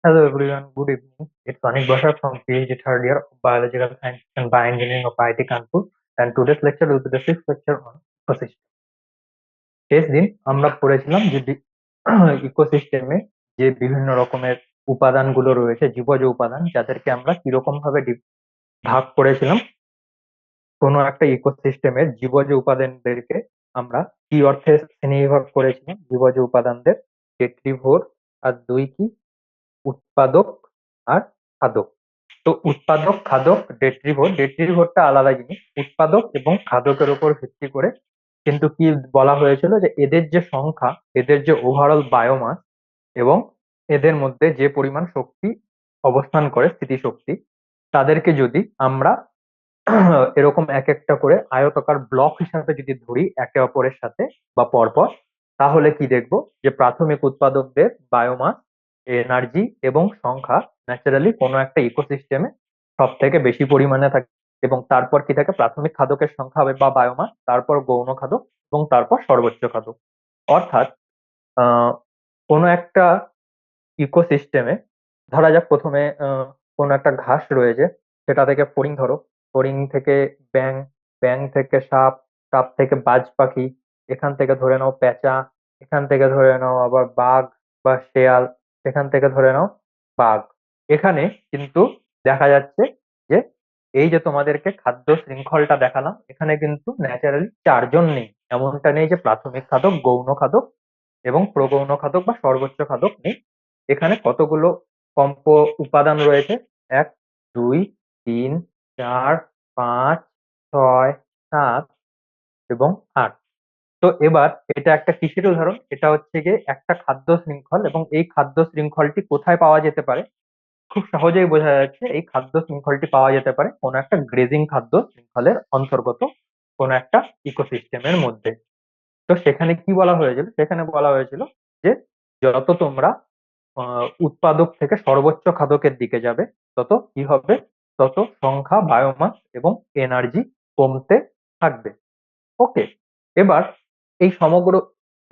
Hello everyone, good evening. It's Anik Bashar from PhD third year of Biological Science and Bioengineering of IIT Kanpur, and today's lecture will be the sixth lecture on ecosystem. শেষ দিন আমরা পড়েছিলাম যে ইকোসিস্টেমে যে বিভিন্ন রকমের উপাদানগুলো রয়েছে, জীবজ উপাদান, যাদেরকে আমরা কিরকম ভাবে ভাগ করেছিলাম। কোনো একটা ইকোসিস্টেমের জীবজ উপাদানদেরকে আমরা কি অর্থে শ্রেণীবিভাগ করেছিলাম। জীবজ উপাদানদের টেট্রিভোর আর দুই কি, উৎপাদক আর খাদক। তো উৎপাদক, খাদক, ডেট্রিভোরটা আলাদা জিনিস। উৎপাদক এবং খাদকের উপর ভিত্তি করে কিন্তু কি বলা হয়েছিল, যে এদের যে সংখ্যা, এদের যে ওভারঅল বায়োমাস এবং এদের মধ্যে যে পরিমাণ শক্তি অবস্থান করে, স্থিতিশক্তি, তাদেরকে যদি আমরা এরকম এক একটা করে আয়তাকার ব্লক হিসাবে যদি ধরি একে অপরের সাথে বা পরপর, তাহলে কি দেখবো, যে প্রাথমিক উৎপাদকদের বায়োমাস, এনার্জি এবং সংখ্যা ন্যাচারালি কোনো একটা ইকোসিস্টেমে সব থেকে বেশি পরিমাণে থাকে। এবং তারপর কি থাকে, প্রাথমিক খাদকের সংখ্যা হবে বা বায়োমাস, তারপর গৌণ খাদক এবং তারপর সর্বোচ্চ খাদক। অর্থাৎ আহ কোনো একটা ইকোসিস্টেমে, ধরা যাক প্রথমে কোনো একটা ঘাস রয়েছে, সেটা থেকে ফড়িং ধরো, ফড়িং থেকে ব্যাং, ব্যাং থেকে সাপ, সাপ থেকে বাজ পাখি, এখান থেকে ধরে নাও পেঁচা, এখান থেকে ধরে নাও আবার বাঘ বা শেয়াল, এখান থেকে ধরে নাও বাঘ। এখানে কিন্তু দেখা যাচ্ছে যে এই যে তোমাদেরকে খাদ্য শৃঙ্খলটা দেখালাম, এখানে কিন্তু ন্যাচারালি চারজন নেই। এমনটা নেই যে প্রাথমিক খাদক, গৌণ খাদক এবং প্রগৌণ খাদক বা সর্বোচ্চ খাদক নেই। এখানে কতগুলো কম্প উপাদান রয়েছে? এক, দুই, তিন, চার, পাঁচ, ছয়, সাত এবং আট। তো এবার এটা একটা কিসের উদাহরণ? এটা হচ্ছে গিয়ে একটা খাদ্য শৃঙ্খল, এবং এই খাদ্য শৃঙ্খলটি কোথায় পাওয়া যেতে পারে? খুব সহজেই বোঝা যাচ্ছে, এই খাদ্য শৃঙ্খলটি পাওয়া যেতে পারে কোনো একটা গ্রেজিং খাদ্য শৃঙ্খলের অন্তর্গত কোনো একটা ইকোসিস্টেমের মধ্যে। তো সেখানে কি বলা হয়েছিল? সেখানে বলা হয়েছিল যে যত তোমরা উৎপাদক থেকে সর্বোচ্চ খাদকের দিকে যাবে, তত কি হবে, তত সংখ্যা, বায়োমাস এবং এনার্জি কমতে থাকবে। ওকে। এবার এই সমগ্র,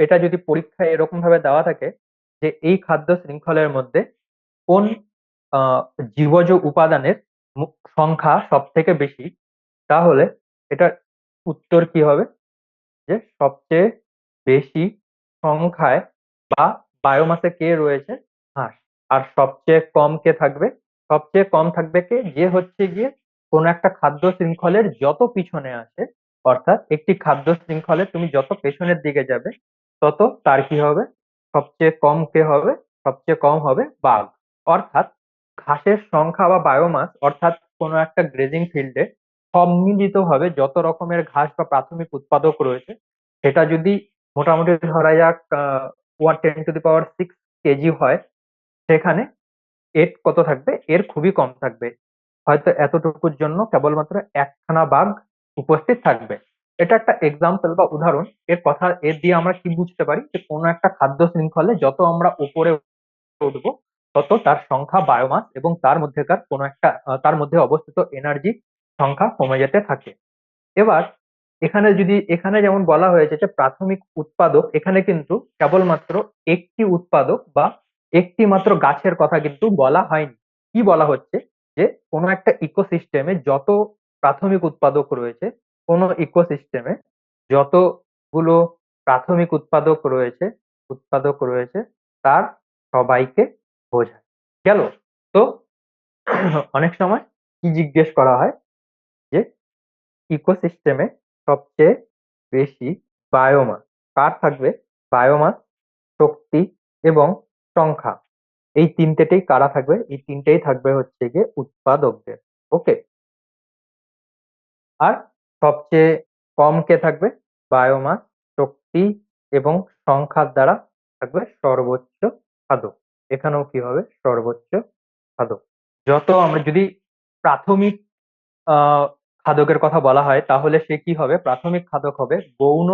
এটা যদি পরীক্ষায় এরকম ভাবে দেওয়া থাকে যে এই খাদ্য শৃঙ্খলের মধ্যে কোন আহ, জীবজ উপাদানের সংখ্যা সব থেকে বেশি, তাহলে এটার উত্তর কি হবে, যে সবচেয়ে বেশি সংখ্যায় বা বায়োমাসে কে রয়েছে? হাঁস। আর সবচেয়ে কম কে থাকবে? সবচেয়ে কম থাকবে কে, যে হচ্ছে গিয়ে কোন একটা খাদ্য শৃঙ্খলের যত পিছনে আসে। অর্থাৎ একটি খাদ্য শৃঙ্খলে তুমি যত পেছনের দিকে যাবে, তত তার কি হবে, সবচেয়ে কম কে হবে? সবচেয়ে কম হবে বাঘ। অর্থাৎ ঘাসের সংখ্যা বা বায়োমাস, অর্থাৎ কোনো একটা গ্রেজিং ফিল্ডে সম্মিলিত ভাবে যত রকমের ঘাস বা প্রাথমিক উৎপাদক রয়েছে, সেটা যদি মোটামুটি ধরা যাক 10⁶ হয়, সেখানে এর কত থাকবে? এর খুবই কম থাকবে। হয়তো এতটুকুর জন্য কেবলমাত্র একখানা বাঘ উপস্থিত থাকবে। এটা একটা এক্সাম্পল বা উদাহরণ। এর দিয়ে আমরা কি বুঝতে পারি, যে কোনো একটা খাদ্য শৃঙ্খলে যত আমরা উপরে উঠবো, তত তার সংখ্যা, বায়োমাস এবং তার মধ্যেকার কোনো একটা তার মধ্যে অবস্থিত এনার্জি সংখ্যা কমে যেতে থাকে। এবার এখানে যেমন বলা হয়েছে যে প্রাথমিক উৎপাদক, এখানে কিন্তু কেবলমাত্র একটি উৎপাদক বা একটি মাত্র গাছের কথা কিন্তু বলা হয়নি। কি বলা হচ্ছে, যে কোনো একটা ইকোসিস্টেমে যত প্রাথমিক ইকোসিস্টেমে যতগুলো প্রাথমিক উৎপাদক রয়েছে তার সবাইকে বোঝায়। গেল? তো অনেক সময় কি জিজ্ঞেস করা হয়, যে ইকোসিস্টেমে সবচেয়ে বেশি বায়োমাস কার থাকবে? বায়োমাস, শক্তি এবং সংখ্যা, এই তিনটেতেই কারা থাকবে? এই তিনটেই থাকবে হচ্ছে গিয়ে উৎপাদকদের। ওকে। আর সবচেয়ে কম কে থাকবে? বায়োমাস, শক্তি এবং সংখ্যার দ্বারা থাকবে সর্বোচ্চ খাদক। এখানেও কি হবে? সর্বোচ্চ খাদক। যত আমরা যদি প্রাথমিক আহ খাদকের কথা বলা হয়, তাহলে সে কি হবে? প্রাথমিক খাদক হবে গৌণ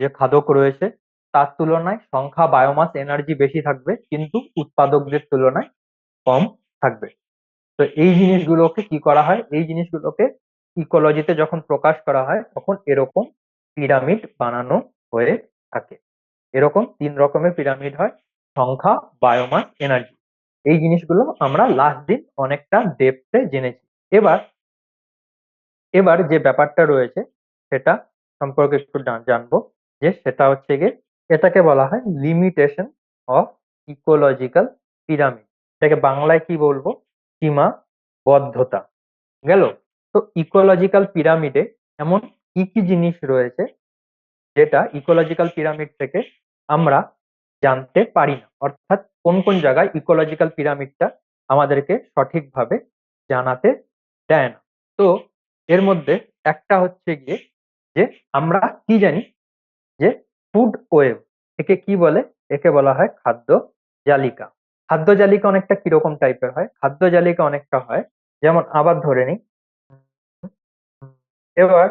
যে খাদক রয়েছে, তার তুলনায় সংখ্যা, বায়োমাস, এনার্জি বেশি থাকবে, কিন্তু উৎপাদকদের তুলনায় কম থাকবে। তো এই জিনিসগুলোকে কি করা হয়, এই জিনিসগুলোকে ইকোলজিতে যখন প্রকাশ করা হয়, তখন এরকম পিরামিড বানানো হয়ে থাকে। এরকম তিন রকমের পিরামিড হয়: সংখ্যা, বায়োমাস, এনার্জি। এই জিনিসগুলো আমরা লাস্ট দিন অনেকটা ডেপথে জেনেছি। এবার এবার যে ব্যাপারটা রয়েছে সেটা সম্পর্কে একটু জানবো, যে সেটা হচ্ছে গিয়ে এটাকে বলা হয় লিমিটেশন অফ ইকোলজিক্যাল পিরামিড। এটাকে বাংলায় কি বলবো? সীমাবদ্ধতা। গেল। তো ইকোলজিক্যাল পিরামিডে এমন কি কি জিনিস রয়েছে যেটা ইকোলজিক্যাল পিরামিড থেকে আমরা জানতে পারি না, অর্থাৎ কোন কোন জায়গায় ইকোলজিক্যাল পিরামিডটা আমাদেরকে সঠিকভাবে জানাতে দেয় না। তো এর মধ্যে একটা হচ্ছে গিয়ে যে আমরা কি জানি যে ফুড ওয়েব, একে কি বলে? একে বলা হয় খাদ্য জালিকা। খাদ্য জালিকা অনেকটা কিরকম টাইপের হয়? খাদ্য জালিকা অনেকটা হয় যেমন, আবার ধরে নিই, এবার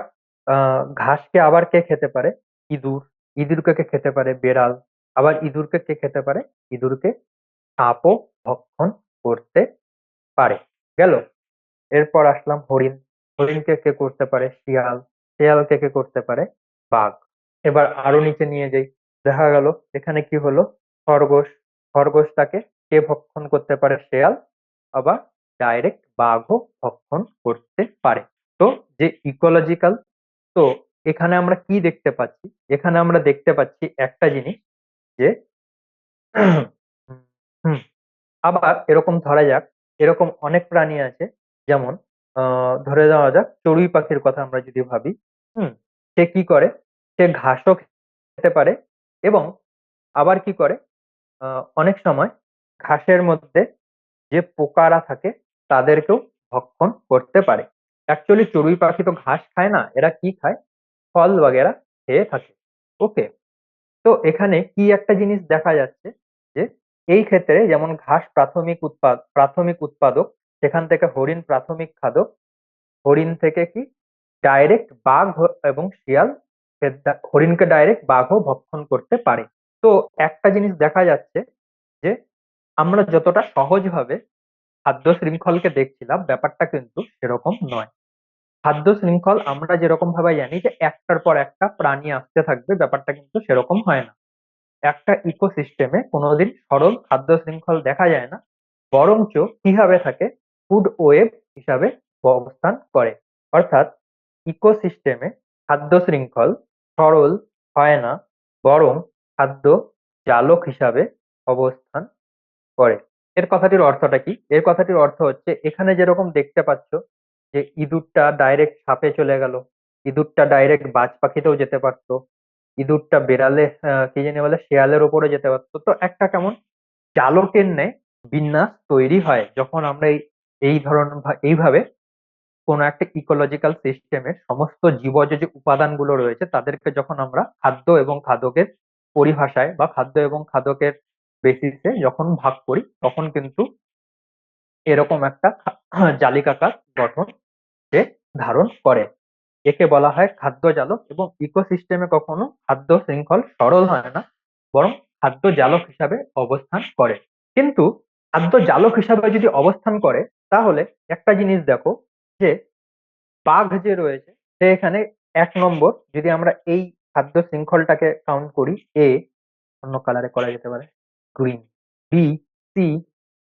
ঘাসকে আবার কে খেতে পারে? ইঁদুর। ইঁদুরকে কে খেতে পারে? বেড়াল। আবার ইঁদুরকে কে খেতে পারে? ইঁদুরকে সাপও ভক্ষণ করতে পারে। গেল। এরপর আসলাম হরিণ। হরিণকে কে করতে পারে? শিয়াল। শিয়ালকে কে করতে পারে? বাঘ। এবার আরো নিচে নিয়ে যাই, দেখা গেল এখানে কি হলো? খরগোশ। খরগোশটাকে কে ভক্ষণ করতে পারে? শেয়াল। আবার ডাইরেক্ট বাঘও ভক্ষণ করতে পারে। তো যে ইকোলজিক্যাল, তো এখানে আমরা কি দেখতে পাচ্ছি? এখানে আমরা দেখতে পাচ্ছি একটা জিনিস, যে হুম, আবার এরকম ধরা যাক, এরকম অনেক প্রাণী আছে, যেমন ধরে যাওয়া যাক চড়ুই পাখির কথা আমরা যদি ভাবি। হুম। সে কি করে? সে ঘাসও খেতে পারে, এবং আবার কি করে, অনেক সময় ঘাসের মধ্যে যে পোকারা থাকে তাদেরকেও ভক্ষণ করতে পারে। অ্যাকচুয়ালি চড়ুই পাখি তো ঘাস খায় না, এরা কি খায়? ফল বাগেরা খেয়ে থাকে। ওকে। তো এখানে কি একটা জিনিস দেখা যাচ্ছে, যে এই ক্ষেত্রে যেমন ঘাস প্রাথমিক উৎপাদক, সেখান থেকে হরিণ প্রাথমিক খাদক, হরিণ থেকে কি ডাইরেক্ট এবং শিয়াল হরিণকে ডাইরেক্ট বাঘও ভক্ষণ করতে পারে। তো একটা জিনিস দেখা যাচ্ছে, যে আমরা যতটা সহজভাবে খাদ্য শৃঙ্খলকে দেখছিলাম, ব্যাপারটা কিন্তু সেরকম নয়। খাদ্য শৃঙ্খল আমরা যেরকম ভাবে জানি যে একটার পর একটা প্রাণী আসতে থাকবে, ব্যাপারটা কিন্তু সেরকম হয় না। একটা ইকোসিস্টেমে কোনোদিন সরল খাদ্য শৃঙ্খল দেখা যায় না, বরঞ্চ কিভাবে থাকে? ফুড ওয়েব হিসাবে অবস্থান করে। অর্থাৎ ইকোসিস্টেমে খাদ্য শৃঙ্খল সরল হয় না, বরং খাদ্য জালক হিসাবে অবস্থান করে। এর কথাটির অর্থটা কি? এর কথাটির অর্থ হচ্ছে, এখানে যেরকম দেখতে পাচ্ছ যে ইঁদুরটা ডাইরেক্ট সাপে চলে গেল, ইঁদুরটা ডাইরেক্ট বাজ পাখিতেও যেতে পারতো, ইঁদুরটা বেড়ালে কি জানি বলে শেয়ালের উপরে যেতে পারতো। তো একটা কেমন জালকের ন্যায় বিন্যাস তৈরি হয় যখন আমরা এই ধরনের এইভাবে কোন একটা ইকোলজিক্যাল সিস্টেমের সমস্ত জীবজ যে উপাদানগুলো রয়েছে তাদেরকে যখন আমরা খাদ্য এবং খাদকের পরিভাষায় বা খাদ্য এবং খাদকের বেসিসে যখন ভাগ করি, তখন কিন্তু এরকম একটা জালিকাকার গঠন সে ধারণ করে। একে বলা হয় খাদ্য জালক, এবং ইকোসিস্টেমে কখনো খাদ্য শৃঙ্খল সরল হয় না, বরং খাদ্য জালক হিসাবে অবস্থান করে। কিন্তু খাদ্য জালক হিসাবে যদি অবস্থান করে, তাহলে একটা জিনিস দেখো, যে বাঘ যে রয়েছে সে এখানে 1 নম্বর, যদি আমরা এই খাদ্য শৃঙ্খলটাকে কাউন্ট করি, এ, অন্য কালারে করা যেতে পারে গ্রিন, বি, সি,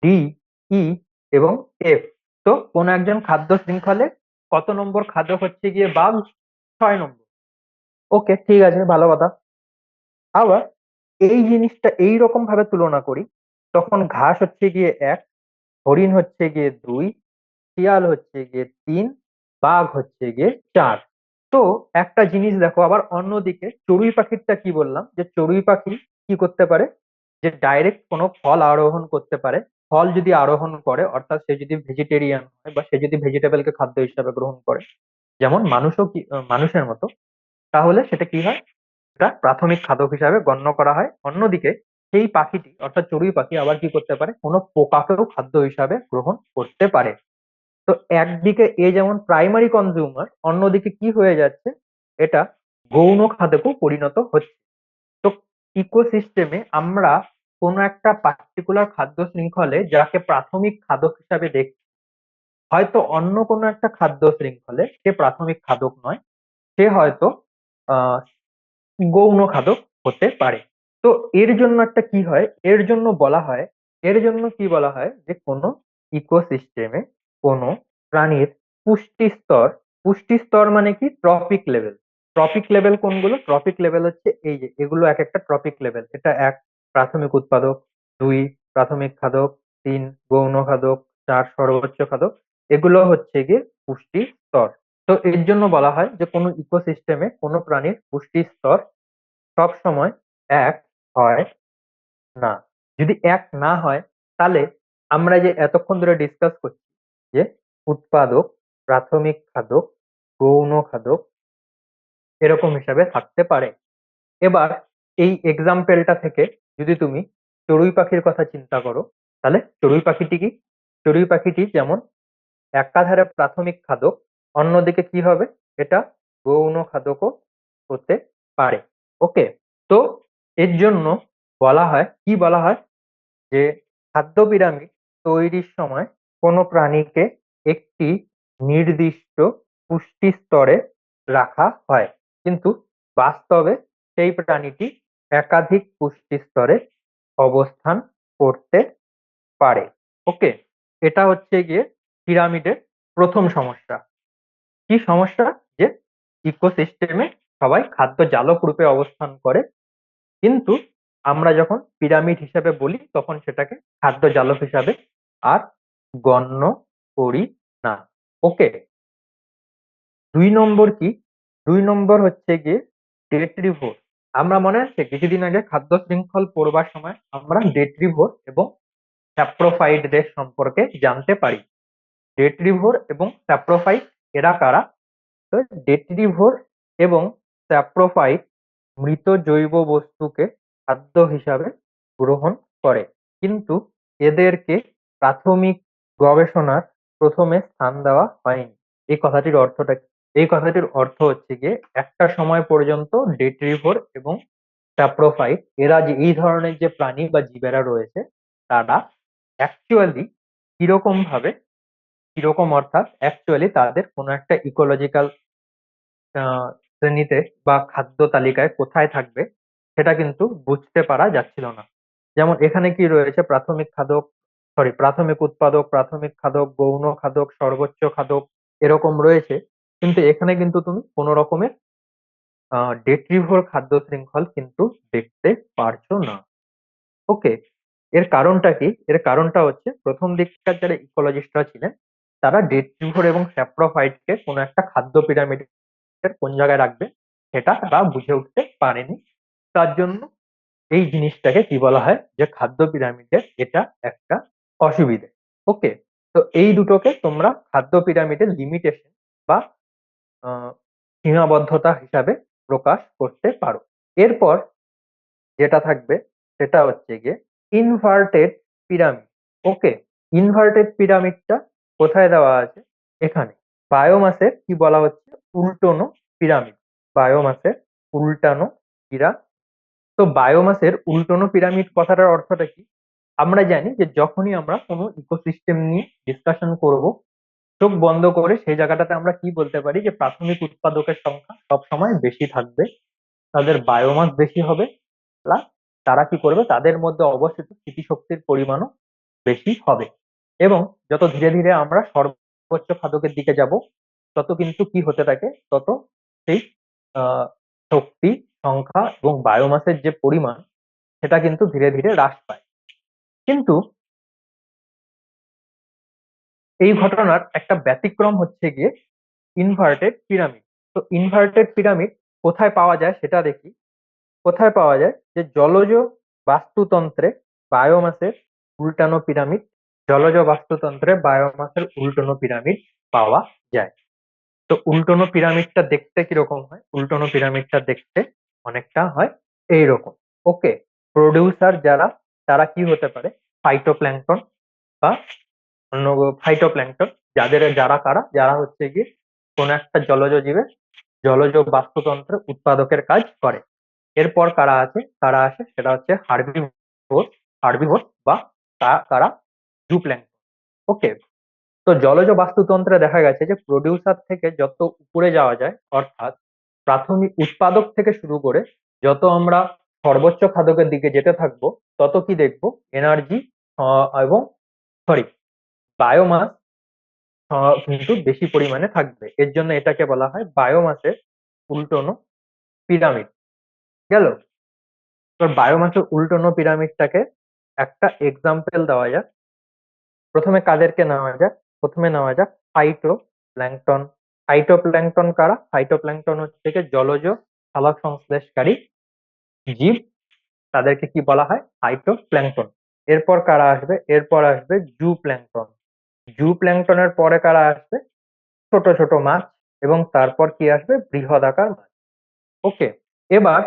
ডি, ই এবং এফ। তো কোন একজন খাদ্য শৃঙ্খলে কত নম্বর খাদ্য হচ্ছে গিয়ে বাঘ? 6 নম্বর। ওকে, ঠিক আছে, ভালো কথা। আবার এই জিনিসটা এই রকম ভাবে তুলনা করি, তখন ঘাস হচ্ছে গিয়ে 1, হরিণ হচ্ছে গিয়ে 2, শিয়াল হচ্ছে গিয়ে 3, বাঘ হচ্ছে গিয়ে 4। তো একটা জিনিস দেখো, আবার অন্যদিকে চড়ুই পাখিরটা কি বললাম, যে চড়ুই পাখি কি করতে পারে? যে ডাইরেক্ট কোনো ফল আরোহণ করতে পারে। ফল যদি আরোহণ করে, অর্থাৎ সে যদি ভেজিটেরিয়ান হয় বা সে যদি ভেজিটেবলকে খাদ্য হিসাবে গ্রহণ করে, যেমন মানুষও কি মানুষের মতো, তাহলে সেটা কি হয়? এটা প্রাথমিক খাদক হিসাবে গণ্য করা হয়। অন্যদিকে সেই পাখিটি অর্থাৎ চড়ুই পাখি আবার কি করতে পারে? কোনো পোকাকেও খাদ্য হিসাবে গ্রহণ করতে পারে। তো একদিকে এ যেমন প্রাইমারি কনজিউমার, অন্যদিকে কি হয়ে যাচ্ছে? এটা গৌণ খাদকেও পরিণত হচ্ছে। তো ইকোসিস্টেমে আমরা কোনো একটা পার্টিকুলার খাদ্য শৃঙ্খলে যাকে প্রাথমিক খাদক হিসাবে দেখি, হয়তো অন্য কোনো একটা খাদ্য শৃঙ্খলে সে প্রাথমিক খাদক নয়, সে হয়তো আহ গৌণ খাদক হতে পারে। তো এর জন্য একটা কি হয়? এর জন্য বলা হয় এর জন্য কি বলা হয় যে কোনো ইকোসিস্টেমে কোনো প্রাণীর পুষ্টি স্তর, পুষ্টি স্তর মানে কি ট্রপিক লেভেল। ট্রপিক লেভেল কোনগুলো? ট্রপিক লেভেল হচ্ছে এই যে এগুলো এক একটা ট্রপিক লেভেল। এটা এক, প্রাথমিক উৎপাদক; দুই, প্রাথমিক খাদক; তিন, গৌণ খাদক; চার, সর্বোচ্চ খাদক। এগুলো হচ্ছে গিয়ে পুষ্টি স্তর। তো এর জন্য বলা হয় যে কোনো ইকোসিস্টেমে কোনো প্রাণীর পুষ্টি স্তর সব সময় এক হয় না। যদি এক না হয় তাহলে আমরা যে এতক্ষণ ধরে ডিসকাস করছি যে উৎপাদক, প্রাথমিক খাদক, গৌণ খাদক এরকম হিসাবে থাকতে পারে। এবার এই এক্সাম্পলটা থেকে যদি তুমি চড়ুই পাখির কথা চিন্তা করো, তাহলে চড়ুই পাখিটি কি? চড়ুই পাখিটি যেমন একাধারে প্রাথমিক খাদক, অন্যদিকে কি হবে? এটা গৌণ খাদকও হতে পারে। ওকে, তো এর জন্য বলা হয়, কি বলা হয়, যে খাদ্য পিরামিড তৈরির সময় কোনো প্রাণীকে একটি নির্দিষ্ট পুষ্টি স্তরে রাখা হয়, কিন্তু বাস্তবে সেই প্রাণীটি একাধিক পুষ্টি স্তরে অবস্থান করতে পারে। ওকে, এটা হচ্ছে গিয়ে পিরামিডের প্রথম সমস্যা। কি সমস্যা? যে ইকোসিস্টেমে সবাই খাদ্য জালক রূপে অবস্থান করে, কিন্তু আমরা যখন পিরামিড হিসাবে বলি তখন সেটাকে খাদ্য জালক হিসাবে আর গণ্য করি না। ওকে, দুই নম্বর কি? দুই নম্বর হচ্ছে গিয়ে ডেট্রিভোর। আমরা মনে আছে কিছুদিন আগে খাদ্য শৃঙ্খল পড়বার সময় আমরা ডেট্রিভোর এবং স্যাপ্রোফাইটদের সম্পর্কে জানতে পারি। ডেট্রিভোর এবং স্যাপ্রোফাইট এরা কারা? তো ডেট্রিভোর এবং স্যাপ্রোফাইট মৃত জৈব বস্তুকে খাদ্য হিসাবে গ্রহণ করে, কিন্তু এদেরকে প্রাথমিক গবেষণার প্রথমে স্থান দেওয়া হয়নি। এই কথাটির অর্থটা কি? এই কথাটির অর্থ হচ্ছে গিয়ে একটা সময় পর্যন্ত ডেট্রিভোর এবং স্যাপ্রোফাইট এরা যে এই ধরনের যে প্রাণী বা জীবেরা রয়েছে তারা অ্যাকচুয়ালি কিরকম ভাবে, কিরকম অর্থাৎ অ্যাকচুয়ালি তাদের কোনো একটা ইকোলজিক্যাল শ্রেণীতে বা খাদ্য তালিকায় কোথায় থাকবে সেটা কিন্তু বুঝতে পারা যাচ্ছিল না। যেমন এখানে কি রয়েছে? প্রাথমিক খাদক, সরি, প্রাথমিক উৎপাদক, প্রাথমিক খাদক, গৌণ খাদক, সর্বোচ্চ খাদক এরকম রয়েছে, কিন্তু এখানে কিন্তু তুমি কোনো রকমের ডেট্রিভোর খাদ্য শৃঙ্খল কিন্তু দেখতে পারছো না। ওকে, এর কারণটা কি? এর কারণটা হচ্ছে প্রথম দিককার যারা ইকোলজিস্টরা ছিলেন তারা ডেট্রিভোর এবং স্যাপ্রোফাইটকে কোনো একটা খাদ্য পিরামিডের কোন জায়গায় রাখবে সেটা তারা বুঝে উঠতে পারেনি। তার জন্য এই জিনিসটাকে কি বলা হয়, যে খাদ্য পিরামিডের এটা একটা অসুবিধে। ওকে, তো এই দুটোকে তোমরা খাদ্য পিরামিডের লিমিটেশন বা সীমাবদ্ধতা হিসাবে প্রকাশ করতে পারো। এরপর যেটা থাকবে সেটা হচ্ছে গিয়ে ইনভার্টেড পিরামিড। ওকে, ইনভার্টেড পিরামিডটা কোথায় দেওয়া আছে? এখানে বায়োমাসের কি বলা হচ্ছে? উল্টোনো পিরামিড। বায়োমাসের উল্টানো পিরামিড। তো বায়োমাসের উল্টোনো পিরামিড কথাটার অর্থটা কি? আমরা জানি যে যখনই আমরা কোনো ইকোসিস্টেম নিয়ে ডিসকাশন করব, চোখ বন্ধ করে সেই জায়গাটাতে আমরা কি বলতে পারি, যে প্রাথমিক উৎপাদকের সংখ্যা সব সময় বেশি থাকবে, তাদের বায়োমাস বেশি হবে, প্লাস তারা কি করবে, তাদের মধ্যে অবস্থিত স্মৃতিশক্তির পরিমাণও বেশি হবে। এবং যত ধীরে ধীরে আমরা সর্বোচ্চ খাদকের দিকে যাব তত কিন্তু কি হতে থাকে, তত সেই আহ শক্তি, সংখ্যা এবং বায়োমাসের যে পরিমাণ সেটা কিন্তু ধীরে ধীরে হ্রাস পায়। কিন্তু এই ঘটনার একটা ব্যতিক্রম হচ্ছে গিয়ে ইনভার্টেড পিরামিড। তো ইনভার্টেড পিরামিড কোথায় পাওয়া যায় সেটা দেখি। কোথায় পাওয়া যায়? যে জলজ বাস্তুতন্ত্রে বায়োমাসের উল্টানো পিরামিড, জলজ বাস্তুতন্ত্রে বায়োমাসের উল্টানো পিরামিড পাওয়া যায়। তো উল্টানো পিরামিডটা দেখতে কিরকম হয়? উল্টানো পিরামিডটা দেখতে অনেকটা হয় এইরকম। ওকে, প্রডিউসার যারা তারা কি হতে পারে? ফাইটোপ্ল্যাঙ্কটন বা অন্য ফাইটোপ্ল্যাঙ্কটন, যারা কারা, যারা হচ্ছে গিয়ে কোন একটা জলজ জীবের জলজ বাস্তুতন্ত্রে উৎপাদকের কাজ করে। এরপর কারা আছে? কারা আসে সেটা হচ্ছে হার্বিভোর। হার্বিভোর বা কারা? জুপ্ল্যাঙ্কটন। ওকে, তো জলজ বাস্তুতন্ত্রে দেখা গেছে যে প্রডিউসার থেকে যত উপরে যাওয়া যায়, অর্থাৎ প্রাথমিক উৎপাদক থেকে শুরু করে যত আমরা সর্বোচ্চ খাদকের দিকে যেতে থাকবো তত কি দেখবো? এনার্জি এবং সরি বায়োমাস কিন্তু বেশি পরিমাণে থাকবে। এর জন্য এটাকে বলা হয় বায়োমাসের উল্টোনো পিরামিড। গেল। তো বায়োমাসের উল্টোনো পিরামিডটাকে একটা এক্সাম্পল দেওয়া যাক। প্রথমে কাদেরকে নেওয়া যাক? প্রথমে নেওয়া যাক ফাইটোপ্ল্যাঙ্কটন। ফাইটোপ্ল্যাঙ্কটন কারা? ফাইটোপ্ল্যাঙ্কটন হচ্ছে গিয়ে জলজ সালোক সংশ্লেষকারী জীব, তাদেরকে কি বলা হয়? ফাইটোপ্ল্যাঙ্কটন। এরপর কারা আসবে? এরপর আসবে জু প্ল্যাঙ্কটন। জু প্ল্যাঙ্কটনের পরে কারা আসবে? ছোট ছোট মাছ। এবং তারপর কি আসবে? বৃহদাকার মাছ। ওকে। এবার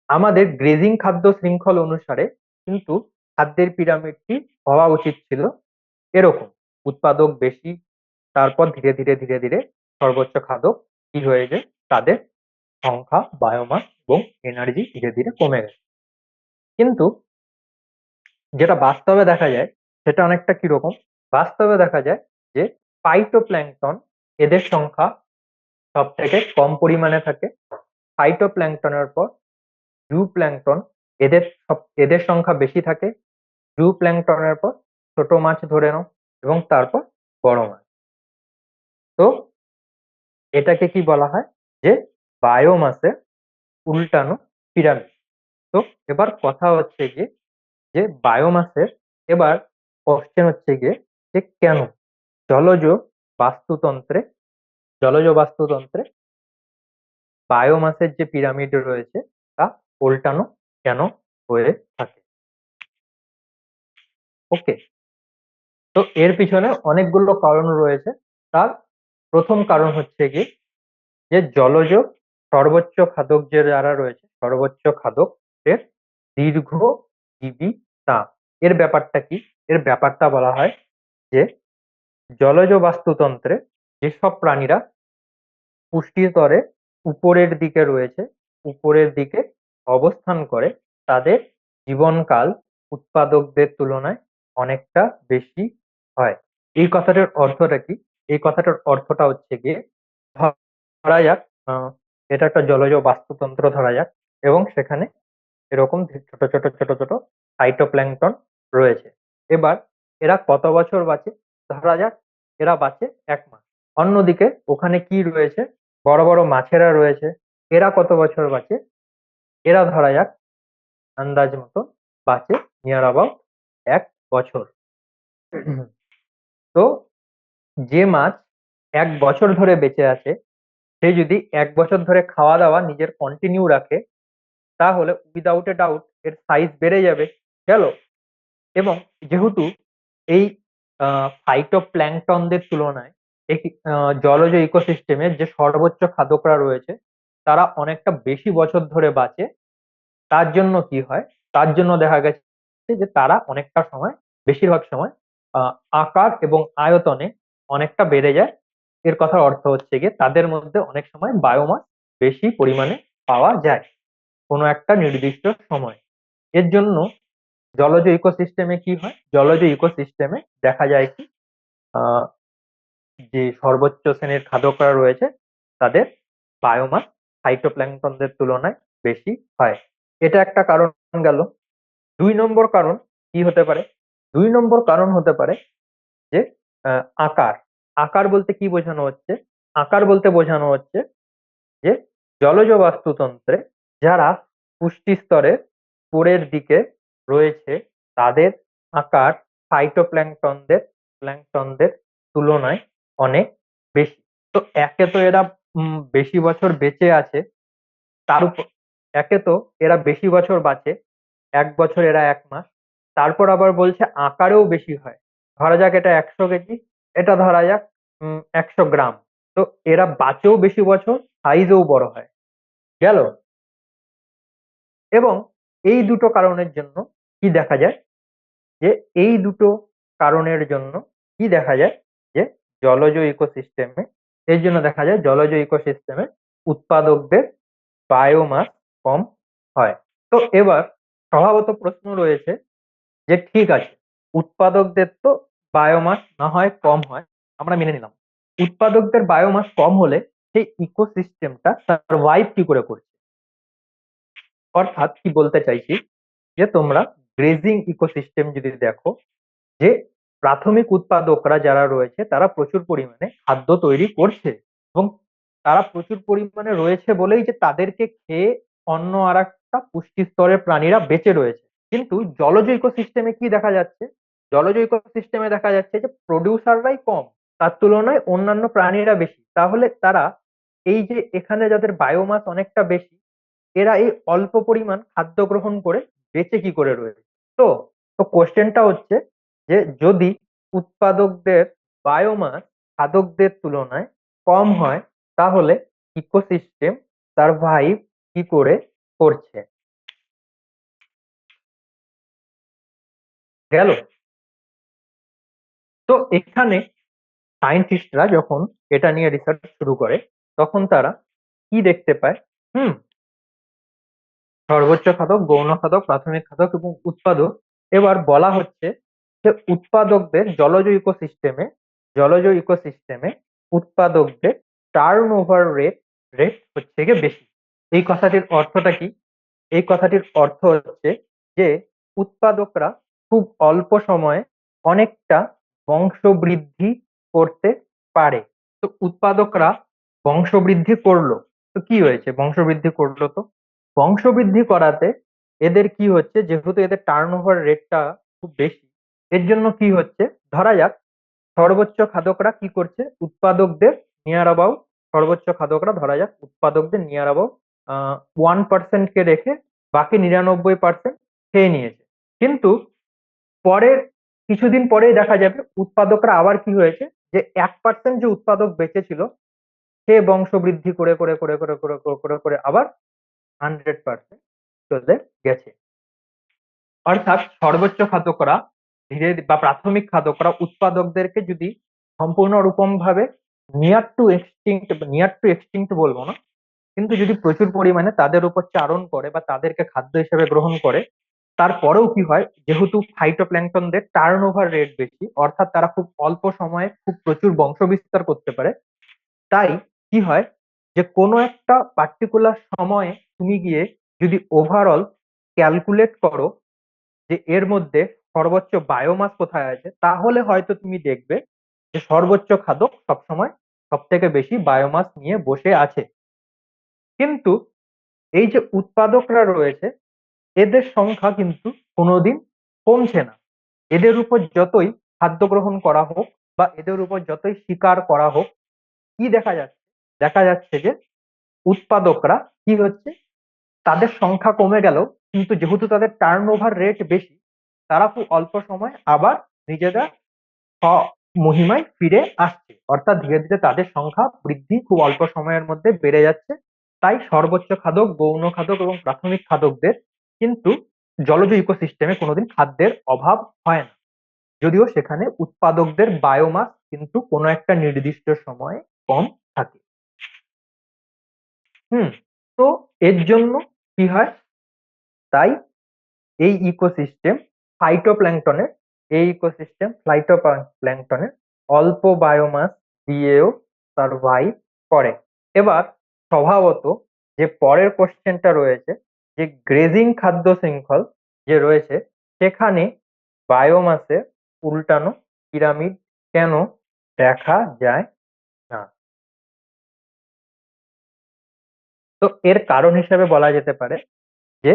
আমাদের গ্রেজিং খাদ্য শৃঙ্খল অনুসারে কিন্তু খাদ্যের পিরামিডটি হওয়া উচিত ছিল এরকম: উৎপাদক বেশি, তারপর ধীরে ধীরে ধীরে ধীরে সর্বোচ্চ খাদক কি হয়ে যায়, তাদের সংখ্যা, বায়োমাস এবং এনার্জি ধীরে ধীরে কমে গেছে। কিন্তু যেটা বাস্তবে দেখা যায় সেটা অনেকটা কিরকম? বাস্তবে দেখা যায় যে ফাইটোপ্ল্যাঙ্কটন, এদের সংখ্যা সব থেকে কম পরিমাণে থাকে। ফাইটোপ্ল্যাঙ্কটনের পর জু প্ল্যাঙ্কটন, এদের সংখ্যা বেশি থাকে। জু প্ল্যাঙ্কটনের পর ছোট মাছ ধরে নাও, এবং তারপর বড় মাছ। তো এটাকে কি বলা হয়? যে বায়োমাসে উল্টানো পিরামিড। তো এবার কথা হচ্ছে গিয়ে যে বায়োমাসের এবার কোশ্চেন হচ্ছে গিয়ে যে কেন জলজ বাস্তুতন্ত্রে জলজ বাস্তুতন্ত্রে বায়োমাসের যে পিরামিড রয়েছে তা উল্টানো কেন হয়ে থাকে। ওকে। তো এর পিছনে অনেকগুলো কারণ রয়েছে। তার প্রথম কারণ হচ্ছে গিয়ে যে জলজ সর্বোচ্চ খাদক যে যারা রয়েছে, সর্বোচ্চ খাদকের দীর্ঘজীবিতা। এর ব্যাপারটা কি? এর ব্যাপারটা বলা হয় যে জলজ বাস্তুতন্ত্রে যেসব প্রাণীরা পুষ্টি স্তরে উপরের দিকে রয়েছে, উপরের দিকে অবস্থান করে, তাদের জীবনকাল উৎপাদকদের তুলনায় অনেকটা বেশি হয়। এই কথাটার অর্থটা কি? এই কথাটার অর্থটা হচ্ছে গিয়ে, ধরা যাক এটা একটা জলজ বাস্তুতন্ত্র ধরা যাক, এবং সেখানে এরকম ছোট ছোট ছোট ছোট ফাইটোপ্ল্যাঙ্কটন রয়েছে। এবার এরা কত বছর বাঁচে? ধরা যাক এরা বাঁচে 1 মাস। অন্যদিকে ওখানে কি রয়েছে? বড় বড় মাছেরা রয়েছে। এরা কত বছর বাঁচে? এরা ধরা যাক আন্দাজ মতো বাঁচে নিয়ার অ্যাবাউট 1 বছর। তো যে মাছ 1 বছর ধরে বেঁচে আছে, সে যদি 1 বছর ধরে খাওয়া দাওয়া নিজের কন্টিনিউ রাখে, তাহলে উইদাউট এ ডাউট এর সাইজ বেড়ে যাবে। গেল। এবং যেহেতু এই ফাইটোপ্ল্যাঙ্কটনদের তুলনায় এই জলজ ইকোসিস্টেমের যে সর্বোচ্চ খাদকরা রয়েছে তারা অনেকটা বেশি বছর ধরে বাঁচে, তার জন্য কি হয়? তার জন্য দেখা গেছে যে তারা অনেকটা সময়, বেশিরভাগ সময় আকার এবং আয়তনে অনেকটা বেড়ে যায়। এর কথার অর্থ হচ্ছে গিয়ে তাদের মধ্যে অনেক সময় বায়োমাস বেশি পরিমাণে পাওয়া যায় কোনো একটা নির্দিষ্ট সময়। এর জন্য জলজ ইকোসিস্টেমে কি হয়? জলজ ইকোসিস্টেমে দেখা যায় কি আহ যে সর্বোচ্চ শ্রেণীর খাদকরা রয়েছে তাদের বায়োমাস ফাইটোপ্ল্যাঙ্কটনদের তুলনায় বেশি হয়। এটা একটা কারণ গেল। 2 নম্বর কারণ কি হতে পারে? 2 নম্বর কারণ হতে পারে যে আকার। আকার বলতে কি বোঝানো হচ্ছে? আকার বলতে বোঝানো হচ্ছে যে জলজ বাস্তুতন্ত্রে যারা পুষ্টি স্তরের উপরের দিকে রয়েছে, তাদের আকার প্ল্যাঙ্কটনদের তুলনায় অনেক বেশি। তো একে তো এরা বেশি বছর বেঁচে আছে, তার উপর একে তো এরা বেশি বছর বাঁচে, 1 বছর এরা 1 মাস, তারপর আবার বলছে আকারেও বেশি হয়। ধরা যাক এটা 100 কেজি, এটা ধরা যাক 100 গ্রাম। তো এরা বাঁচেও বেশি বছর, সাইজেও বড় হয়। গেল। এবং এই দুটো কারণের জন্য কি দেখা যায়? যে এই দুটো কারণের জন্য কি দেখা যায়? যে জলজ ইকোসিস্টেমে এর জন্য দেখা যায় জলজ ইকোসিস্টেমে উৎপাদকদের বায়োমাস কম হয়। তো এবার স্বভাবত প্রশ্ন রয়েছে যে ঠিক আছে, উৎপাদকদের তো বায়োমাস না হয় কম হয়, আমরা মেনে নিলাম। উৎপাদকদের বায়োমাস কম হলে সেই ইকোসিস্টেমটা সার্ভাইভ কি করে করছে? অর্থাৎ কি বলতে চাইছি যে তোমরা গ্রেজিং ইকোসিস্টেম যদি দেখো, যে প্রাথমিক উৎপাদকরা যারা রয়েছে তারা প্রচুর পরিমাণে খাদ্য তৈরি করছে, এবং তারা প্রচুর পরিমাণে রয়েছে বলেই যে তাদেরকে খেয়ে অন্য আর একটা পুষ্টি স্তরের প্রাণীরা বেঁচে রয়েছে। কিন্তু জলজ ইকোসিস্টেমে কি দেখা যাচ্ছে? জলজ ইকোসিস্টেমে দেখা যাচ্ছে যে প্রডিউসাররাই কম, তার তুলনায় অন্যান্য প্রাণীরা বেশি। তাহলে তারা এই যে এখানে যাদের বায়োমাস অনেকটা বেশি, এরা এই অল্প পরিমাণ খাদ্য গ্রহণ করে বেঁচে কি করে রয়েছে? তো তো কোশ্চেনটা হচ্ছে যে যদি উৎপাদকদের বায়োমাস খাদকদের তুলনায় কম হয়, তাহলে ইকোসিস্টেম সারভাইভ কি করে করছে? গেল। তো এখানে সায়েন্টিস্টরা যখন এটা নিয়ে রিসার্চ শুরু করে, তখন তারা কি দেখতে পায়? হুম, সর্বোচ্চ খাদক, গৌণ খাদক, প্রাথমিক খাদক এবং উৎপাদক। এবার বলা হচ্ছে যে উৎপাদকদের জলজ ইকোসিস্টেমে উৎপাদকদের টার্ন ওভার রেট রেট হচ্ছে গিয়ে বেশি। এই কথাটির অর্থটা কি? এই কথাটির অর্থ হচ্ছে যে উৎপাদকরা খুব অল্প সময়ে অনেকটা বংশবৃদ্ধি করতে পারে। তো উৎপাদকরা বংশবৃদ্ধি করলো, তো কি হয়েছে? বংশবৃদ্ধি করলো, তো বংশবৃদ্ধি করাতে এদের কি হচ্ছে, যেহেতু এদের টার্নওভার রেটটা খুব বেশি, এর জন্য কি হচ্ছে, ধরা যাক সর্বোচ্চ খাদকরা কি করছে, উৎপাদকদের নিয়ার অ্যাবাউট, সর্বোচ্চ খাদকরা ধরা যাক উৎপাদকদের নিয়ার অ্যাবাউট 1% কে রেখে বাকি 99% খেয়ে নিয়েছে। কিন্তু পরের কিছুদিন পরেই দেখা যাবে উৎপাদকরা আবার কি হয়েছে, যে 1% যে উৎপাদক বেঁচে ছিল, সে বংশ বৃদ্ধি করে করে করে করে করে করে করে করে আবার 100% চলে গেছে। অর্থাৎ সর্বোচ্চ খাদকরা বা প্রাথমিক খাদকরা উৎপাদকদেরকে যদি সম্পূর্ণরূপম ভাবে নিয়ার টু এক্সটিংক্ট বলবো না, কিন্তু যদি প্রচুর পরিমাণে তাদের উপর চারণ করে বা তাদেরকে খাদ্য হিসেবে গ্রহণ করে, তারপরেও কি হয়, যেহেতু ফাইটোপ্ল্যাঙ্কটনদের টার্ন ওভার রেট বেশি, অর্থাৎ তারা খুব অল্প সময়ে খুব প্রচুর বংশ বিস্তার করতে পারে, তাই কি হয়, যে কোনো একটা পার্টিকুলার সময়ে তুমি গিয়ে যদি ওভারঅল ক্যালকুলেট করো যে এর মধ্যে সর্বোচ্চ বায়োমাস কোথায় আছে, তাহলে হয়তো তুমি দেখবে যে সর্বোচ্চ খাদক সবসময় সব থেকে বেশি বায়োমাস নিয়ে বসে আছে। কিন্তু এই যে উৎপাদকরা রয়েছে, এদের সংখ্যা কিন্তু কোনোদিন কমছে না। এদের উপর যতই খাদ্য গ্রহণ করা হোক বা এদের উপর যতই শিকার করা হোক, কি দেখা যাচ্ছে? দেখা যাচ্ছে যে উৎপাদকরা কি হচ্ছে, তাদের সংখ্যা কমে গেল, কিন্তু যেহেতু তাদের টার্ন ওভার রেট বেশি, তারা খুব অল্প সময় আবার নিজেরা মহিমায় ফিরে আসছে। অর্থাৎ ধীরে ধীরে তাদের সংখ্যা বৃদ্ধি খুব অল্প সময়ের মধ্যে বেড়ে যাচ্ছে। তাই সর্বোচ্চ খাদক, গৌণ খাদক এবং প্রাথমিক খাদকদের কিন্তু জলজ ইকোসিস্টেমে কোনোদিন খাদ্যের অভাব হয় না, যদিও সেখানে উৎপাদকদের বায়োমাস কিন্তু কোনো একটা নির্দিষ্ট সময়ে কম থাকে। হুম। তো এর জন্য কি হয়, তাই এই ইকোসিস্টেম ফাইটোপ্ল্যাঙ্কটনের এই ইকোসিস্টেম ফাইটোপ্ল্যাঙ্কটনের অল্প বায়োমাস দিয়েও সার্ভাইভ করে। এবার স্বভাবত যে পরের কোশ্চেনটা রয়েছে, যে গ্রেজিং খাদ্য শৃঙ্খল যে রয়েছে, সেখানে বায়োমাসের উল্টানো পিরামিড কেন দেখা যায় না? তো এর কারণ হিসেবে বলা যেতে পারে যে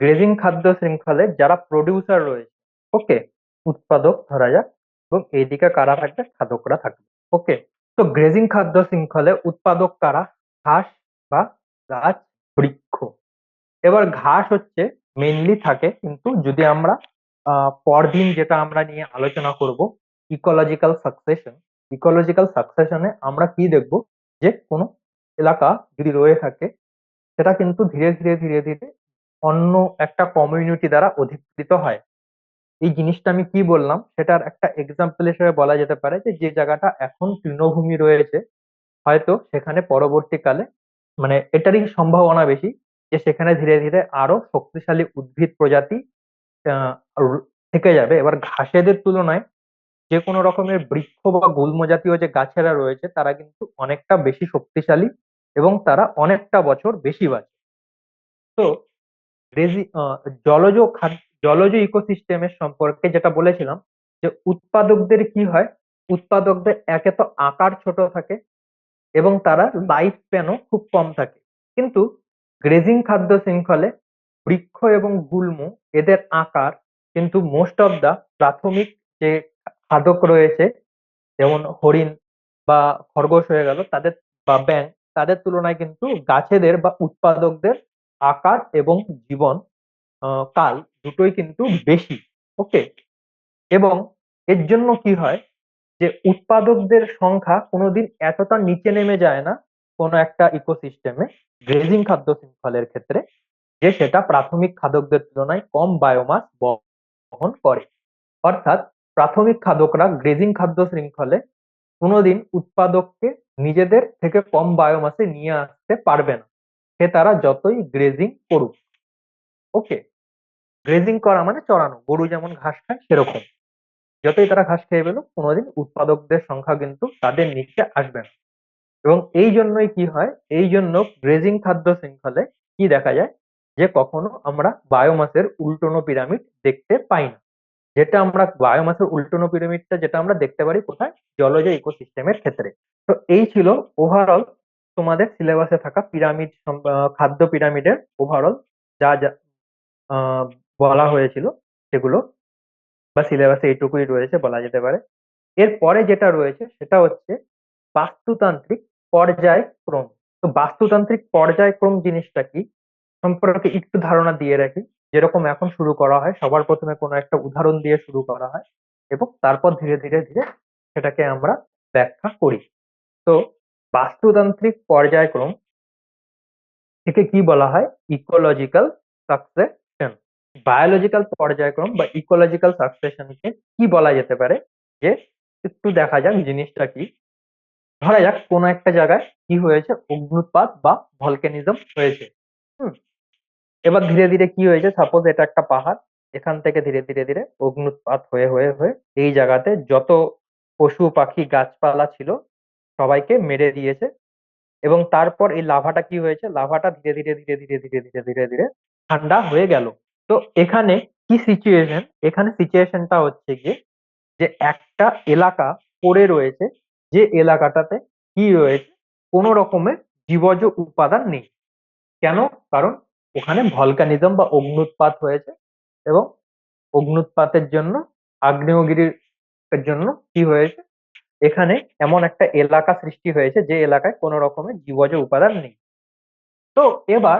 গ্রেজিং খাদ্য শৃঙ্খলে যারা প্রডিউসার রয়েছে, ওকে, উৎপাদক ধরা যাক, এবং এইদিকে কারা থাকবে, খাদকরা থাকবে। ওকে। তো গ্রেজিং খাদ্য শৃঙ্খলে উৎপাদক কারা? ঘাস বা গাছ, বৃক্ষ। এবার ঘাস হচ্ছে মেইনলি থাকে, কিন্তু যদি আমরা পরদিন যেটা আমরা নিয়ে আলোচনা করব, ইকোলজিক্যাল সাকসেশন, ইকোলজিক্যাল সাকসেশনে আমরা কি দেখব, যে কোনো এলাকা যদি রয়ে থাকে, সেটা কিন্তু ধীরে ধীরে ধীরে ধীরে অন্য একটা কমিউনিটি দ্বারা অধিকৃত হয়। এই জিনিসটা আমি কি বললাম, সেটার একটা এক্সাম্পল হিসেবে বলা যেতে পারে যে যে জায়গাটা এখন তৃণভূমি রয়েছে, হয়তো সেখানে পরবর্তীকালে, মানে এটারই সম্ভাবনা বেশি যে সেখানে ধীরে ধীরে আরো শক্তিশালী উদ্ভিদ প্রজাতি থেকে যাবে। এবার ঘাসেদের তুলনায় যে কোনো রকমের বৃক্ষ বা গুল্ম জাতীয় যে গাছেরা রয়েছে, তারা কিন্তু অনেকটা বেশি শক্তিশালী এবং তারা অনেকটা বছর বেশি বাঁচে। তো জলজ খাদ্য জলজ ইকোসিস্টেমের সম্পর্কে যেটা বলেছিলাম, যে উৎপাদকদের কি হয়, উৎপাদকদের একে তো আকার ছোট থাকে এবং তারা লাইফ স্প্যানও খুব কম থাকে। কিন্তু গ্রেজিং খাদ্য শৃঙ্খলে বৃক্ষ এবং গুল্ম এদের আকার কিন্তু মোস্ট অফ দা প্রাথমিক যে খাদক রয়েছে, যেমন হরিণ বা খরগোশ হয়ে গেল তাদের, বা ব্যাঙ, তাদের তুলনায় কিন্তু গাছেদের বা উৎপাদকদের আকার এবং জীবন কাল দুটোই কিন্তু বেশি। ওকে। এবং এর জন্য কি হয়, যে উৎপাদকদের সংখ্যা কোনোদিন এতটা নিচে নেমে যায় না কোনো একটা ইকোসিস্টেমে গ্রেজিং খাদ্য শৃঙ্খলের ক্ষেত্রে, যে সেটা প্রাথমিক খাদকদের তুলনায় কম বায়োমাস বহন করে। অর্থাৎ প্রাথমিক খাদকরা গ্রেজিং খাদ্য শৃঙ্খলে কোনোদিন উৎপাদককে নিজেদের থেকে কম বায়োমাসে নিয়ে আসতে পারবে না, সে তারা যতই গ্রেজিং করুক। ওকে। গ্রেজিং করা মানে চড়ানো, গরু যেমন ঘাস খায় সেরকম, যতই তারা ঘাস খেয়ে পেলো কোনোদিন উৎপাদকদের সংখ্যা কিন্তু তাদের নিচে আসবে না। এবং এই জন্যই কি হয়, এই জন্য গ্রেজিং খাদ্য শৃঙ্খলে কি দেখা যায়, যে কখনো আমরা বায়োমাসের উল্টোনো পিরামিড দেখতে পাই না। যেটা আমরা বায়োমাসের উল্টোনো পিরামিডটা যেটা আমরা দেখতে পারি কোথায়, জলজ ইকোসিস্টেমের ক্ষেত্রে। তো এই ছিল ওভারঅল তোমাদের সিলেবাসে থাকা পিরামিড, খাদ্য পিরামিডের ওভারঅল যা যা আহ, বলা হয়েছিল সেগুলো, বা সিলেবাসে এইটুকুই রয়েছে বলা যেতে পারে। এরপরে যেটা রয়েছে সেটা হচ্ছে বাস্তুতান্ত্রিক পর্যায়ক্রম। তো বাস্তুতান্ত্রিক পর্যায়ক্রম জিনিসটা কি সম্পর্কে একটু ধারণা দিয়ে রাখি। যেরকম এখন শুরু করা হয়, সবার প্রথমে কোনো একটা উদাহরণ দিয়ে শুরু করা হয় এবং তারপর ধীরে ধীরে ধীরে সেটাকে আমরা ব্যাখ্যা করি। তো বাস্তুতান্ত্রিক পর্যায়ক্রম থেকে কি বলা হয়, ইকোলজিক্যাল সাকসেশন। বায়োলজিক্যাল পর্যায়ক্রম বা ইকোলজিক্যাল সাকসেশনকে কি বলা যেতে পারে, যে একটু দেখা যাক জিনিসটা কি। ধরা যাক কোনো একটা জায়গায় কি হয়েছে, অগ্নুৎপাত বা ভলকানিজম হয়েছে। হুম। এবার ধীরে ধীরে কি হয়েছে, সাপোজ এটা একটা পাহাড়, এখান থেকে ধীরে ধীরে ধীরে অগ্নুৎপাত হয়ে হয়ে হয়ে এই জায়গাতে যত পশু পাখি গাছপালা ছিল সবাইকে মেরে দিয়েছে। এবং তারপর এই লাভাটা কি হয়েছে, লাভাটা ধীরে ধীরে ধীরে ধীরে ধীরে ধীরে ধীরে ধীরে ঠান্ডা হয়ে গেল। তো এখানে কি সিচুয়েশন, এখানে সিচুয়েশনটা হচ্ছে গিয়ে, যে একটা এলাকা পড়ে রয়েছে, যে এলাকাটাতে কি রয়েছে, কোনো রকমের জীবজ উপাদান নেই। কেন? কারণ ওখানে ভলকানিজম বা অগ্নুৎপাত হয়েছে, এবং অগ্নুৎপাতের জন্য, আগ্নেয়গিরির জন্য কি হয়েছে, এখানে এমন একটা এলাকা সৃষ্টি হয়েছে যে এলাকায় কোনো রকমের জীবজ উপাদান নেই। তো এবার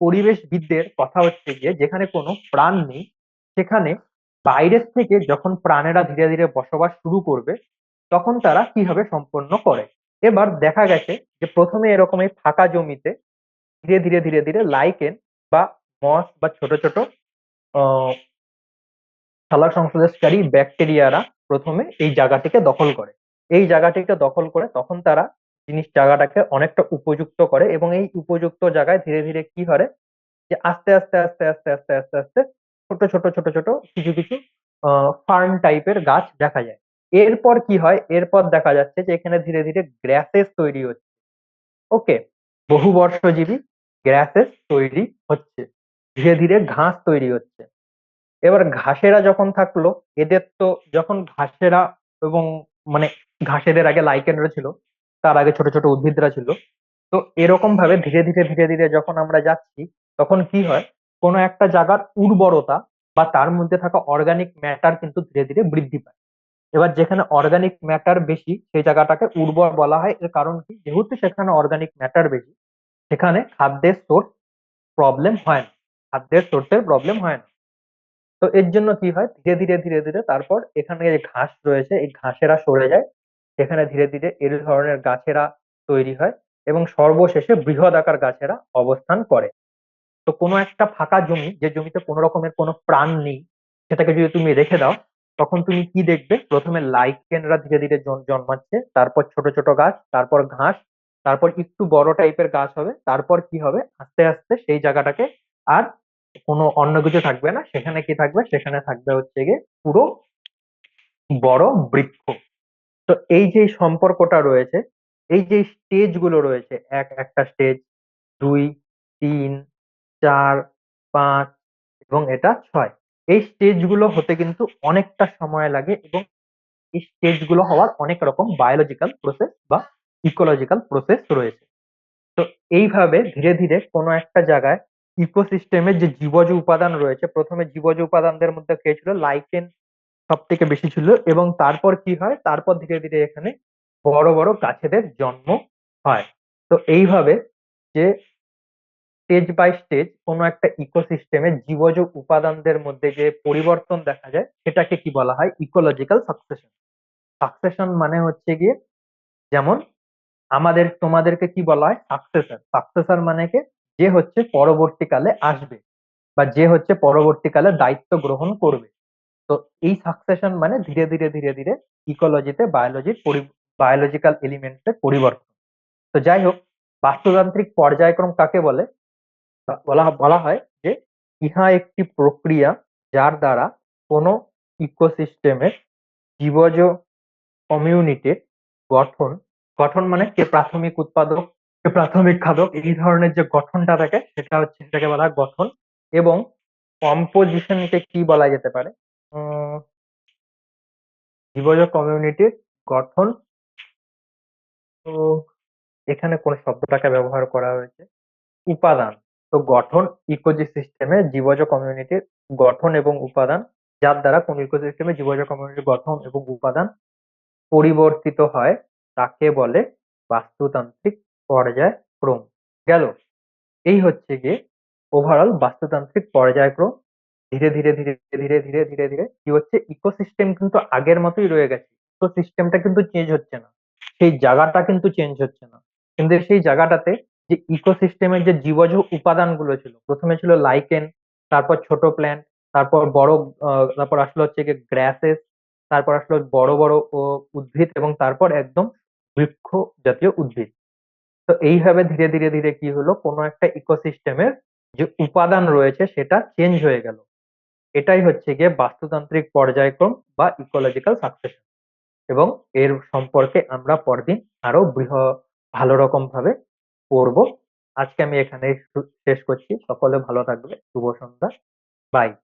পরিবেশবিদদের কথা হচ্ছে গিয়ে, যেখানে কোনো প্রাণ নেই সেখানে বাইরের থেকে যখন প্রাণেরা ধীরে ধীরে বসবাস শুরু করবে তখন তারা কিভাবে সম্পন্ন করে। এবার দেখা গেছে যে প্রথমে এরকম এই ফাঁকা জমিতে ধীরে ধীরে ধীরে ধীরে লাইকেন বা মস বা ছোট ছোট আহ সালোক সংশ্লেষকারী ব্যাকটেরিয়ারা প্রথমে এই জায়গাটিকে দখল করে। এই জায়গাটিকে দখল করে তখন তারা জায়গাটাকে অনেকটা উপযুক্ত করে, এবং এই উপযুক্ত জায়গায় ধীরে ধীরে কি করে, যে আস্তে আস্তে আস্তে আস্তে আস্তে আস্তে আস্তে ছোট ছোট ছোট ছোট কিছু কিছু ফার্ন টাইপের গাছ দেখা যায়। এরপর কি হয়, এরপর দেখা যাচ্ছে যে এখানে ধীরে ধীরে গ্রাসেস তৈরি হচ্ছে। ওকে। বহুবর্ষজীবী গ্রাসেস তৈরি হচ্ছে, ধীরে ধীরে ঘাস তৈরি হচ্ছে। এবার ঘাসেরা যখন থাকলো, এদের তো যখন ঘাসেরা এবং মানে ঘাসেদের আগে লাইকেনরা ছিল, তার আগে ছোট ছোট উদ্ভিদরা ছিল। তো এরকম ভাবে ধীরে ধীরে ধীরে ধীরে যখন আমরা যাচ্ছি তখন কি হয়, কোনো একটা জায়গার উর্বরতা বা তার মধ্যে থাকা অর্গানিক ম্যাটার কিন্তু ধীরে ধীরে বৃদ্ধি পায়। এবার যেখানে অর্গানিক ম্যাটার বেশি সেই জায়গাটাকে উর্বর বলা হয়। এর কারণ কি, যেহেতু সেখানে অর্গানিক ম্যাটার বেশি সেখানে খাদ্যের সোর্স প্রবলেম হয় না, খাদ্যের সোর্সের প্রবলেম হয় না। তো এর জন্য কি হয়, ধীরে ধীরে ধীরে ধীরে তারপর এখানে যে ঘাস রয়েছে এই ঘাসেরা সরে যায়, সেখানে ধীরে ধীরে এর ধরনের গাছেরা তৈরি হয়, এবং সর্বশেষে বৃহদাকার গাছেরা অবস্থান করে। তো কোনো একটা ফাঁকা জমি, যে জমিতে কোনো রকমের কোনো প্রাণ নেই, সেটাকে যদি তুমি রেখে দাও তখন তুমি কি দেখবে, প্রথমে লাইকেনরা ধীরে ধীরে জন্মাচ্ছে, তারপর ছোট ছোট গাছ, তারপর ঘাস, তারপর একটু বড় টাইপের গাছ হবে, তারপর কি হবে, আস্তে আস্তে সেই জায়গাটাকে আর কোনো অন্য কিছু থাকবে না, সেখানে কি থাকবে, সেখানে থাকবে হচ্ছে গিয়ে পুরো বড় বৃক্ষ। তো এই যে সম্পর্কটা রয়েছে, এই যে স্টেজ গুলো রয়েছে, একটা স্টেজ, 2, 3, 4, 5 এবং এটা 6, এই স্টেজ গুলো হতে কিন্তু অনেকটা সময় লাগে এবং এই স্টেজ গুলো হওয়ার অনেক রকম বায়োলজিক্যাল প্রসেস বা ইকোলজিক্যাল প্রসেস রয়েছে। তো এইভাবে ধীরে ধীরে কোনো একটা জায়গায় ইকোসিস্টেমের যে জীবজ উপাদান রয়েছে, প্রথমে জীবজ উপাদানদের মধ্যে কে ছিল? লাইকেন সব থেকে বেশি ছিল, এবং তারপর কি হয়, তারপর ধীরে ধীরে এখানে বড় বড় গাছেদের জন্ম হয়। তো এইভাবে যে স্টেজ বাই স্টেজ কোনো একটা ইকোসিস্টেমে জীবজ উপাদানদের মধ্যে যে পরিবর্তন দেখা যায় সেটাকে কি বলা হয়? Ecological succession. সাকসেশন মানে হচ্ছে গিয়ে, যেমন তোমাদেরকে কি বলা হয়? সাকসেসর। সাকসেসর মানে কি? যে হচ্ছে পরবর্তীকালে আসবে বা যে হচ্ছে পরবর্তীকালে দায়িত্ব গ্রহণ করবে। তো এই সাকসেশন মানে ধীরে ধীরে ধীরে ধীরে ইকোলজিতে বায়োলজিক্যাল এলিমেন্টসের পরিবর্তন। তো যাই হোক, বাস্তুতান্ত্রিক পর্যায়ক্রম কাকে বলে? বলা বলা হয় যে ইহা একটি প্রক্রিয়া যার দ্বারা কোনো ইকোসিস্টেমের জীবজ কমিউনিটির গঠন, গঠন মানে কে প্রাথমিক উৎপাদক, কে প্রাথমিক খাদক, এই ধরনের যে গঠনটা থাকে সেটাকে বলা হয় গঠন। এবং কম্পোজিশনকে কি বলা যেতে পারে? উম জীবজ কমিউনিটির গঠন। তো এখানে কোন শব্দটাকে ব্যবহার করা হয়েছে? উপাদান। তো গঠন, ইকোসিস্টেমে জীবজ কমিউনিটির গঠন এবং উপাদান, যার দ্বারা কোন ইকোসিস্টেমে জীবজ কমিউনিটির গঠন এবং উপাদান পরিবর্তিত হয় তাকে বলে বাস্তুতান্ত্রিক পর্যায়ক্রম। গেল। এই হচ্ছে গিয়ে ওভারঅল বাস্তুতান্ত্রিক পর্যায়ক্রম। ধীরে ধীরে ধীরে ধীরে ধীরে ধীরে ধীরে কি হচ্ছে, ইকোসিস্টেম কিন্তু আগের মতোই রয়ে গেছে, ইকোসিস্টেমটা কিন্তু চেঞ্জ হচ্ছে না, সেই জায়গাটা কিন্তু চেঞ্জ হচ্ছে না। কিন্তু সেই জায়গাটাতে যে ইকোসিস্টেমের যে জীবজ উপাদানগুলো ছিল, প্রথমে ছিল লাইকেন, তারপর ছোট প্ল্যান্ট, তারপর বড়, তারপর আসলো হচ্ছে গিয়ে গ্রাসেস, তারপর আসলো বড় বড় উদ্ভিদ, এবং তারপর একদম বৃক্ষ জাতীয় উদ্ভিদ। তো এইভাবে ধীরে ধীরে ধীরে কি হলো, কোনো একটা ইকোসিস্টেমের যে উপাদান রয়েছে সেটা চেঞ্জ হয়ে গেল। এটাই হচ্ছে গিয়ে বাস্তুতান্ত্রিক পর্যায়ক্রম বা ইকোলজিক্যাল সাকসেশন। এবং এর সম্পর্কে আমরা পরদিন আরো ভালো রকম ভাবে পড়বো। আজকে আমি এখানে শেষ করছি। সকলে ভালো থাকবে। শুভ সন্ধ্যা। বাই।